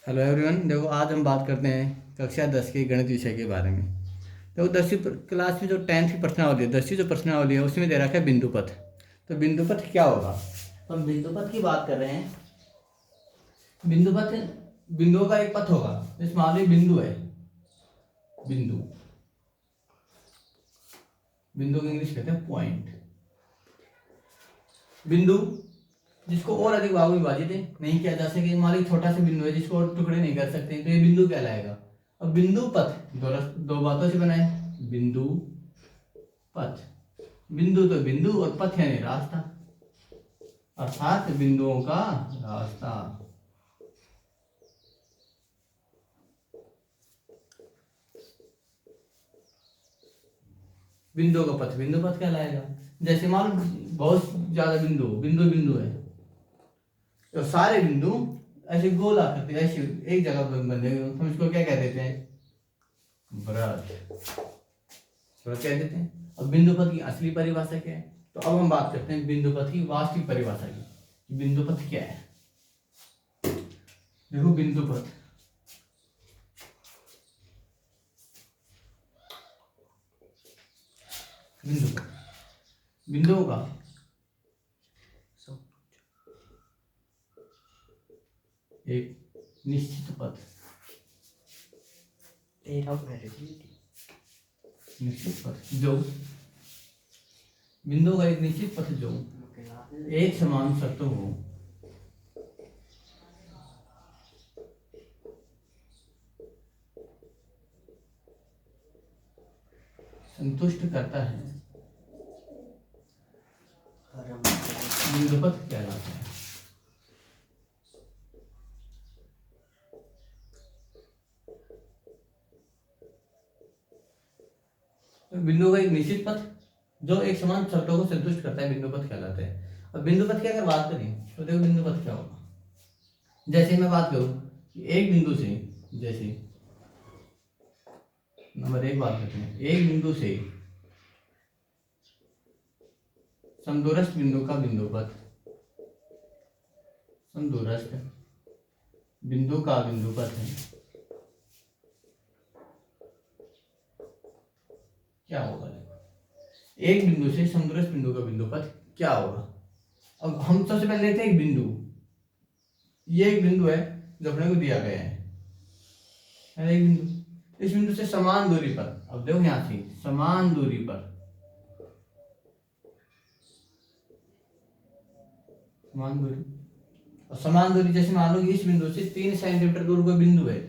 Hello everyone. देखो, आज हम बात करते हैं कक्षा 10 के गणित विषय के बारे में। देखो, 10वीं क्लास में जो 10th की प्रश्नावली है, 10वीं जो प्रश्नावली है उसमें दे रखा है बिंदु पथ। तो बिंदु पथ क्या होगा? तो हम बिंदु पथ की बात कर रहे हैं। बिंदु पथ बिंदुओं का एक पथ होगा। इस मान लो बिंदु है, बिंदु बिंदु को इंग्लिश कहते हैं पॉइंट। बिंदु जिसको और अधिक भागों में विभाजित नहीं किया जा सके, मान लो छोटा सा बिंदु है जिसको और टुकड़े नहीं कर सकते, तो ये बिंदु कहलाएगा। अब बिंदु पथ दो बातों से बना है। बिंदु पथ, बिंदु तो बिंदु और पथ यानी रास्ता, अर्थात बिंदुओं का रास्ता। बिंदुओं का पथ बिंदु पथ कहलाएगा। जैसे मान लो बहुत ज्यादा बिंदु बिंदु बिंदु है, तो सारे बिंदु ऐसे गोल आकृति ऐसे एक जगह बने हुए, हम इसको क्या कह देते हैं? वृत्त। वृत्त कह देते हैं। अब बिंदु पथ की असली परिभाषा क्या है? तो अब हम बात करते हैं बिंदु पथ की वास्तविक परिभाषा की। बिंदु पथ क्या है? देखो, बिंदु पथ बिंदुओं का एक निश्चित पथ, निश्चित पथ जो बिंदुओं का एक निश्चित पथ जो एक समान शर्तों को संतुष्ट करता है, बिंदु पथ कहलाता है। तो बिंदु का एक निश्चित पथ जो एक समान शर्तों को संतुष्ट करता है, बिंदु पथ कहलाता है। अब बिंदु पथ की अगर बात करें तो देखो, बिंदु पथ क्या होगा। जैसे मैं बात करूं कि एक बिंदु से, जैसे नंबर एक बात करते हैं, एक बिंदु से समदूरस्थ बिंदु का बिंदु पथ, समदूरस्थ बिंदु का बिंदु पथ है, क्या होगा? एक बिंदु से समदूरस्थ बिंदु का बिंदु पथ क्या होगा? अब हम सबसे पहले लेते हैं एक बिंदु। ये एक बिंदु है जो अपने को दिया गया है एक बिंदु। इस बिंदु से समान दूरी पर, अब देखो यहां से समान दूरी पर, समान दूरी और समान दूरी जैसे मान लो कि इस बिंदु से 3 सेंटीमीटर दूर कोई बिंदु है,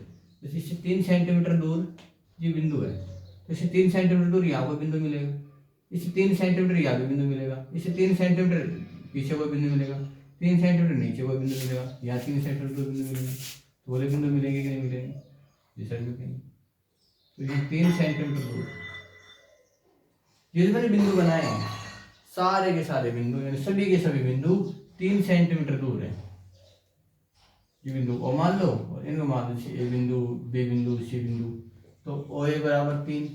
जैसे इससे 3 सेंटीमीटर दूर ये बिंदु है, तो इससे 3 सेंटीमीटर दूर यहाँ कोई बिंदु मिलेगा, इससे 3 सेंटीमीटर यहाँ भी बिंदु मिलेगा, इससे 3 सेंटीमीटर पीछे कोई बिंदु मिलेगा, 3 सेंटीमीटर नीचे कोई बिंदु मिलेगा, यहाँ 3 सेंटीमीटर दूर बिंदु मिलेगा। तो बोले बिंदु मिलेंगे कि नहीं मिलेंगे? इस साइड में कहीं, तो ये 3 सेंटीमीटर दूर ये मैंने बिंदु बनाए हैं, सारे के सारे बिंदु यानी सभी के सभी बिंदु 3 सेंटीमीटर दूर है। ये बिंदु ओ मान लो और इनको मान लो ए बिंदु, बी बिंदु, सी बिंदु। तो ओ ए बराबर 3,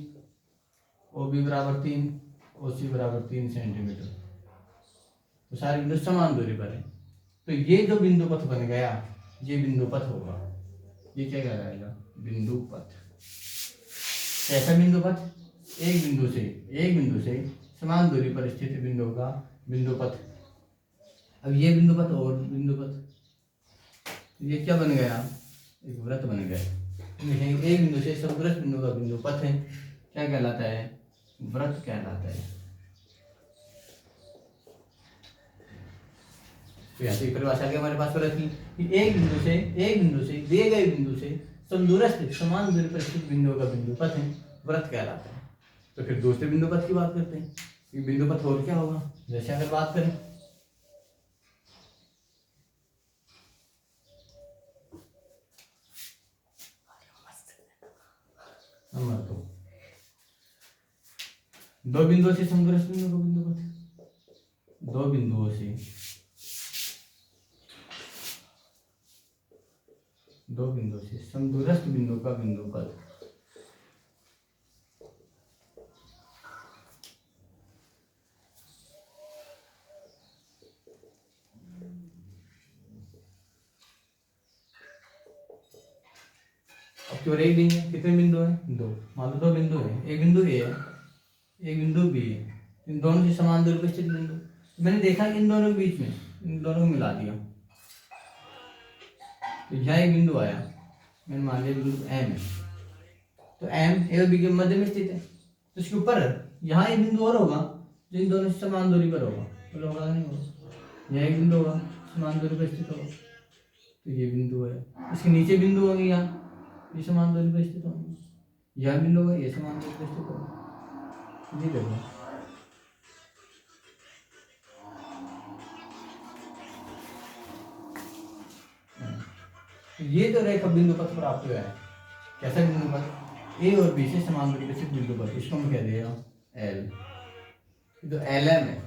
ओ बी बराबर 3, ओ सी बराबर 3 सेंटीमीटर। तो सारे बिंदु समान दूरी पर है। तो ये जो बिंदु पथ बन गया, ये बिंदु पथ होगा। ये क्या कहलाएगा? बिंदु पथ। ऐसा बिंदु पथ एक बिंदु से समान दूरी पर स्थित बिंदु का बिंदु पथ। अब ये बिंदु पथ और बिंदु पथ, ये क्या बन गया? एक वृत्त बन गया। एक बिंदु से समदूरस्थ बिंदु का बिंदु पथ है, क्या कहलाता है? वृत्त कहलाता है। तो यहाँ से परिभाषा के हमारे पास वृत्त की एक बिंदु से दिए गए बिंदु से समदूरस्थ समान दूरी पर स्थित बिंदु का बिंदु पथ है, वृत्त कहलाता है। तो फिर दूसरे बिंदु पथ की बात करते हैं कि बिंदु पथ और क्या होगा। जैसे अगर बात करें नंबर दो बिंदुओं से समदूरस्थ बिंदु का बिंदु पथ, दो बिंदुओं से समदूरस्थ बिंदु का बिंदु पथ। आपकी ओर एक नहीं है, कितने बिंदु हैं? दो। मान लो दो बिंदु है, एक बिंदु ए है, एक बिंदु बी है, इन दोनों से समान दूरी पर स्थित बिंदु। तो मैंने देखा इन दोनों के बीच में, इन दोनों को मिला दिया, तो यहाँ एक बिंदु आया, मैंने मान लिया बिंदु एम है, तो एम ए और बी के मध्य में स्थित है, तो इसके ऊपर यहाँ एक बिंदु और होगा जो इन दोनों से समान दूरी पर होगा, तो होगा नहीं होगा, यहाँ एक बिंदु होगा समान दूरी पर स्थित होगा, तो ये बिंदु है। इसके नीचे बिंदु होंगे, यहाँ ये समान दूरी पर स्थित होंगे, यह बिंदु होगा ये समान दूरी पर स्थित होगा। ये देखो ये तो रेखा बिंदु पथ प्राप्त हुआ है। कैसा बिंदु पथ? ए और बी से समान दूरी पर स्थित बिंदु पथ, इसको हम कह देगा एल। तो एल एम है,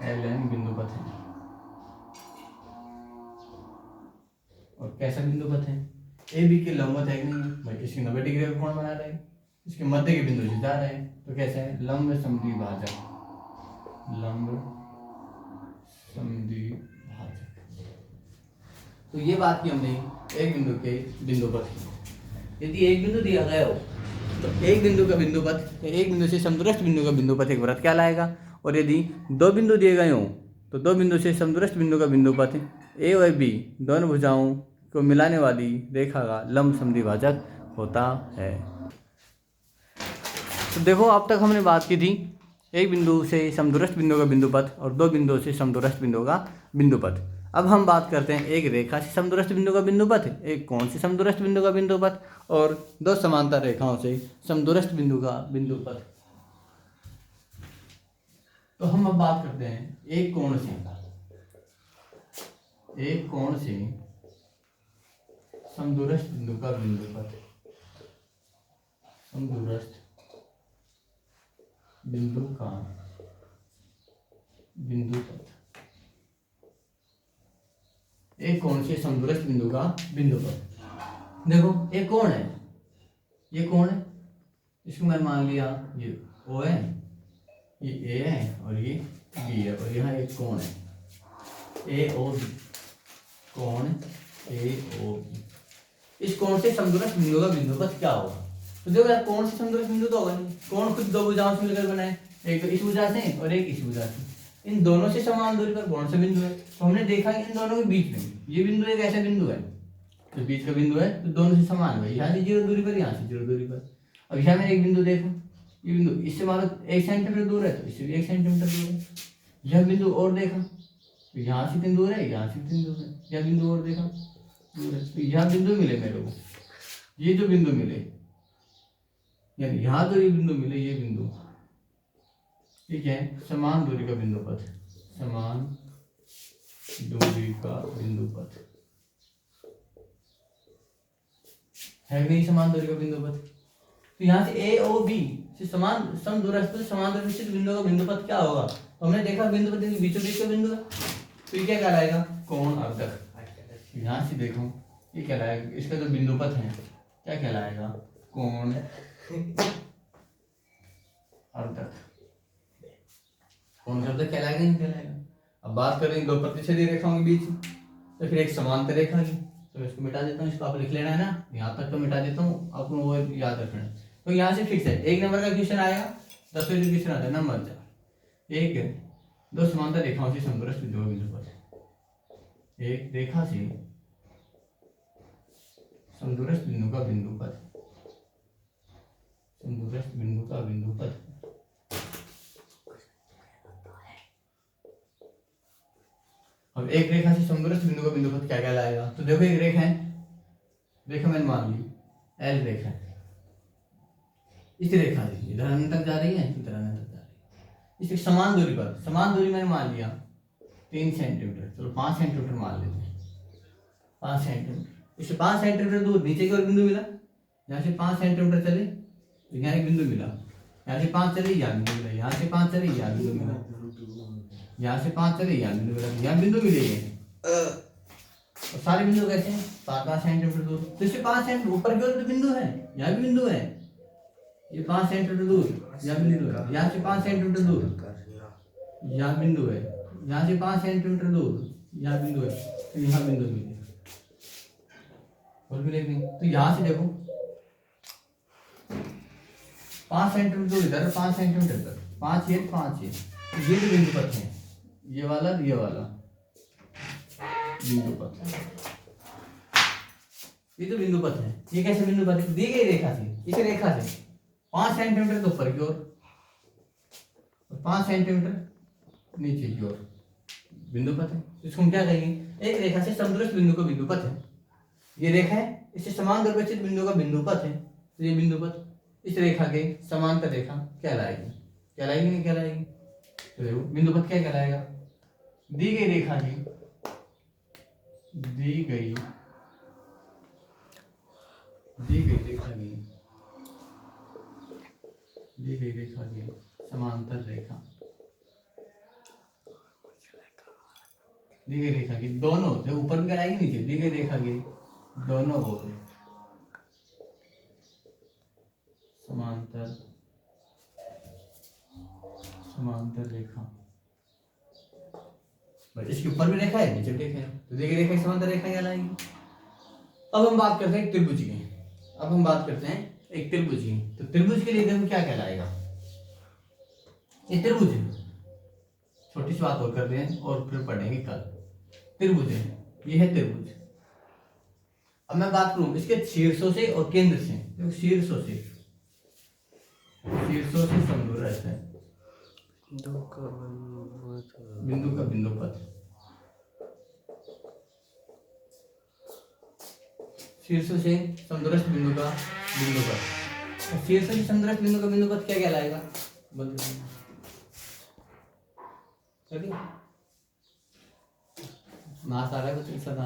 एल एम बिंदु पथ है। और कैसा बिंदु पथ है? ए बी के लंबवत है कि नहीं? भाई इसकी 90 डिग्री का कोण बना रहे हैं, इसके मध्य के बिंदु से जा रहे हैं, तो कैसा है? लंब समद्विभाजक, लंब समद्विभाजक। तो ये बात की हमने एक बिंदु के बिंदु पथ की। यदि एक बिंदु दिया गया हो तो एक बिंदु का बिंदु पथ, एक बिंदु से समदूरस्थ बिंदु का बिंदु पथ एक वृत्त कहलाएगा। और यदि दो बिंदु दिए गए हों तो दो बिंदु से समदूरस्थ बिंदु का बिंदु पथ ए और बी दोनों भुजाओं को मिलाने वाली रेखा का लंब समद्विभाजक होता है। तो देखो अब तक हमने बात की थी एक बिंदु से समदूरस्थ बिंदु का बिंदु पथ और दो बिंदुओं से समदूरस्थ बिंदु का बिंदु पथ। अब हम बात करते हैं एक रेखा से समदूरस्थ बिंदु का बिंदु पथ, एक कोण से समदूरस्थ बिंदु का बिंदु पथ और दो समांतर रेखाओं से समदूरस्थ बिंदु का बिंदु पथ। तो हम अब बात करते हैं एक कोण से समदूरस्थ बिंदु का बिंदु पथ, समदूरस्थ बिंदु का बिंदु पथ, एक कोण से समदूरस्थ बिंदु का बिंदु पथ। देखो एक कोण है, ये कोण है, इसको मैंने मान लिया ये ओ है, ये ए है और ये बी है, और यहाँ एक कोण है ए ओ बी, कोण ए ओ बी। इस कोण से समदूरस्थ बिंदु का बिंदु पथ क्या होगा? तो देखो यार कोण से समदूरस्थ बिंदु तो होगा नहीं, कोण खुद दो भुजाओं से मिलकर बना है, एक तो इस भुजा से और एक इस भुजा से, इन दोनों से समान दूरी पर कौन सा बिंदु है? तो हमने देखा इन दोनों के बीच में ये बिंदु एक ऐसा बिंदु है, तो बीच का बिंदु है तो दोनों से समान है, यहाँ से 0 दूरी पर, यहाँ से 0 दूरी पर। अब यहाँ में एक बिंदु देखो, ये बिंदु इससे मान लो 1 सेंटीमीटर दूर है तो इससे भी 1 सेंटीमीटर दूर है। यह बिंदु और देखा तो यहाँ से 3 दूर है, यहाँ से 3 दूर है, यह बिंदु और देखा दूर है, तो यह बिंदु मिले मेरे को, ये जो बिंदु मिले यानी यहाँ जो ये बिंदु मिले, ये बिंदु ठीक है समान दूरी का बिंदु पथ, समान दूरी का बिंदु पथ है नहीं, समान दूरी का बिंदु पथ। तो यहाँ से ए ओ बी से समान समदूरस्थ समान दूरी स्थित बिंदु का बिंदु पथ क्या होगा? तो हमने देखा बिंदु पथ बीचों बीच का बिंदु है, तो ये क्या कहलाएगा? कोण अर्धक। यहाँ से देखो ये कहलाएगा, इसका जो बिंदु पथ है क्या कहलाएगा? कोण अर्धक। कोण अर्धक कहलाएगा नहीं कहलाएगा? अब बात करें दो प्रतिच्छेदी रेखाओं के बीच, तो फिर एक समांतर रेखा की, तो इसको मिटा देता हूँ, इसको आप लिख लेना है ना, यहाँ तक तो मिटा देता हूँ, आपको वो याद रखना है। तो यहाँ से फिक्स है, 1 नंबर का क्वेश्चन आएगा, 10वें जो क्वेश्चन आता है नंबर 4, एक दो समांतर रेखाओं से समदूरस्थ बिंदु का बिंदु पथ, एक रेखा से समदूरस्थ बिंदु का बिंदु पथ, समदूरस्थ बिंदु का बिंदु पथ। अब एक रेखा से समदूरस्थ बिंदु का बिंदु पथ क्या कहलाएगा? तो देखो एक रेखा है, रेखा मैंने मान ली एल रेखा है, इस रेखा से इधर अनंत तक जा रही है, इधर अनंत तक जा रही है, इसके समान दूरी पर, समान दूरी मैंने मान लिया 3 सेंटीमीटर, चलो 5 सेंटीमीटर मान लेते हैं, 5 सेंटीमीटर। इससे 5 सेंटीमीटर दूर नीचे की ओर बिंदु मिला, यहाँ से 5 सेंटीमीटर चले तो यहाँ एक बिंदु मिला, यहाँ से 5 चले यहाँ बिंदु मिला, यहाँ से 5 चले यहाँ बिंदु मिला, यहाँ से 5 चले यहाँ बिंदु मिला, यहाँ बिंदु मिलेंगे और सारे बिंदु कैसे हैं? 5-5 सेंटीमीटर दूर। तो इससे 5 सेंटीमीटर ऊपर की ओर तो बिंदु है, यहाँ भी बिंदु है, ये 5 सेंटीमीटर दूर यहाँ बिंदु है, यहाँ से 5 सेंटीमीटर दूर यहाँ बिंदु है, यहाँ से 5 सेंटीमीटर दूर यहाँ बिंदु है, तो यहाँ बिंदु मिलेगा। और मिलेगा नहीं। तो यहाँ से देखो 5 सेंटीमीटर दूर इधर, 5 सेंटीमीटर इधर, 5 ये 5 ये, ये जो बिंदु पथ है, ये वाला बिंदु पथ, ये तो बिंदु पथ है। ये कैसे बिंदु पथ है? दी गई रेखा से, इस रेखा से 5 सेंटीमीटर तो ऊपर की ओर और 5 सेंटीमीटर नीचे की ओर बिंदु पथ है। इसको हम क्या कहेंगे? एक रेखा से समदूरस्थ बिंदु को बिंदु पथ है। ये रेखा है, इससे समान दूरी पर स्थित बिंदु का बिंदु पथ है। तो ये बिंदु पथ इस रेखा के समांतर रेखा कहलाएगी। कहलाएगी नहीं कहलाएगी? तो देखो बिंदु पथ क्या कहलाएगा? दी गई रेखा की, दी गई रेखा की समांतर रेखा, दी गई रेखा की दोनों होते, ऊपर भी कहलाएगी नीचे, दी गई रेखा की दोनों होते समांतर रेखा। इसके ऊपर भी रेखा है, नीचे भी रेखा है, तो दी गई रेखा की समांतर रेखा कहलाएगी। अब हम बात करते हैं त्रिभुज की। एक त्रिभुज की। तो त्रिभुज के लिए देखो क्या कहलाएगा? ये त्रिभुज है, छोटी सी बात और कर रहे हैं और फिर पढ़ेंगे कल। त्रिभुज है, ये है त्रिभुज। अब मैं बात करूं इसके शीर्षों से और केंद्र से। देखो शीर्षों से समदूरस्थ है बिंदु का बिंदु पथ। शीर्षों से समदूरस्थ बिंदु का बिंदु पथ। शीर्षों से समदूरस्थ बिंदु का बिंदु पथ क्या कहलाएगा? चलिए मार्क्स आ रहा है कुछ